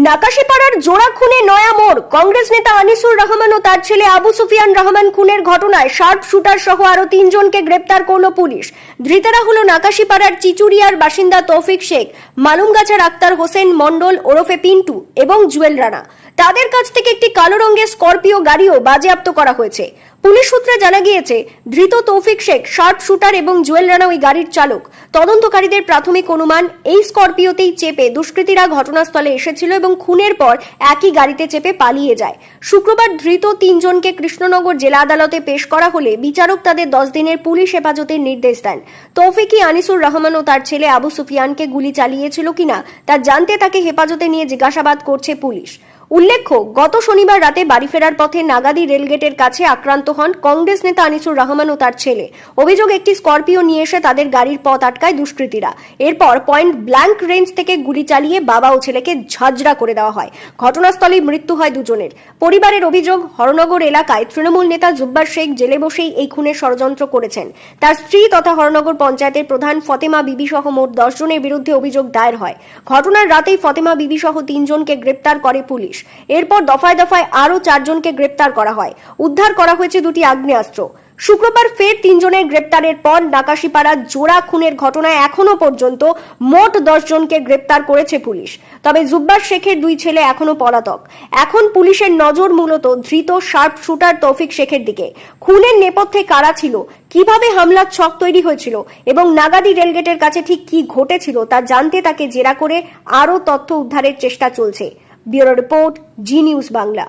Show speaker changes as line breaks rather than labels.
নাকাশিপাড়ার জোড়া খুনে নয়া মোড়। কংগ্রেস নেতা আনিসুর রহমান ও তার ছেলে আবু সুফিয়ান রহমান খুনের ঘটনায় শার্প শুটার সহ আরো 3 জনকে গ্রেপ্তার করল পুলিশ। ধৃতেরা হলো নাকাশিপাড়ার চিচুরিয়ার বাসিন্দা তৌফিক শেখ, মালুমগাছার আক্তার হোসেন মন্ডল ওরফে পিন্টু এবং জুয়েল রানা। তাদের কাছ থেকে একটি কালো রঙের স্করপিও গাড়িও বাজেয়াপ্ত করা হয়েছে। পুলিশ সূত্রে জানা গিয়েছে, ধৃত তৌফিক শেখ শার্প শুটার এবং জুয়েল রানা ওই গাড়ির চালক। তদন্তকারীদের প্রাথমিক অনুমান, এই স্করপিওতেই চেপে দুষ্কৃতীরা ঘটনাস্থলে এসেছিল এবং খুনের পর একই গাড়িতে চেপে পালিয়ে যায়। শুক্রবার ধৃত 3 জনকে কৃষ্ণনগর জেলা আদালতে পেশ করা হলে বিচারক তাদের 10 দিনের পুলিশ হেফাজতের নির্দেশ দেন। তৌফিকই আনিসুর রহমান ও তার ছেলে আবু সুফিয়ানকে গুলি চালিয়েছিল কিনা তা জানতে তাকে হেফাজতে নিয়ে জিজ্ঞাসাবাদ করছে পুলিশ। উল্লেখ্য, গত শনিবার রাতে বাড়ি ফেরার পথে নাগাদি রেলগেটের কাছে আক্রান্ত হন কংগ্রেস নেতা আনিসুর রহমান ও তার ছেলে। অভিযোগ, একটি স্করপিও নিয়ে এসে তাদের গাড়ির পথ আটকায় দুষ্কৃতীরা। এরপর পয়েন্ট ব্ল্যাঙ্ক রেঞ্জ থেকে গুলি চালিয়ে বাবা ও ছেলেকে ঝাঁঝরা করে দেওয়া হয়। ঘটনাস্থলেই মৃত্যু হয় দুজনের। পরিবারের অভিযোগ, হরনগর এলাকায় তৃণমূল নেতা জুব্বার শেখ জেলে বসেই এই খুনের ষড়যন্ত্র করেছেন। তার স্ত্রী তথা হরনগর পঞ্চায়েতের প্রধান ফতেমা বিবি সহ মোট 10 জনের বিরুদ্ধে অভিযোগ দায়ের হয়। ঘটনার রাতেই ফতেমা বিবি সহ 3 জনকে গ্রেপ্তার করে পুলিশ। এরপর দফায় দফায় আরো 4 জনকে গ্রেপ্তার করা হয়। উদ্ধার করা হয়েছে 2টি আগ্নেয়াস্ত্র। শুক্রবার ফের 3 জনের গ্রেপ্তারের পর নাকাশিপাড়া জোড়া খুনের ঘটনায় এখনো পর্যন্ত মোট 10 জনকে গ্রেপ্তার করেছে পুলিশ। তবে জুব্বার শেখের 2 ছেলে এখনো পলাতক। এখন পুলিশের নজর মূলত ধৃত শার্প শুটার তৌফিক শেখের দিকে। খুনের নেপথ্যে কারা ছিল, কিভাবে হামলার ছক তৈরি হয়েছিল এবং নাগাদি রেলগেটের কাছে ঠিক কি ঘটেছিল তা জানতে তাকে জেরা করে আরো তথ্য উদ্ধারের চেষ্টা চলছে। ব্যুরো রিপোর্ট, জি নিউজ বাংলা।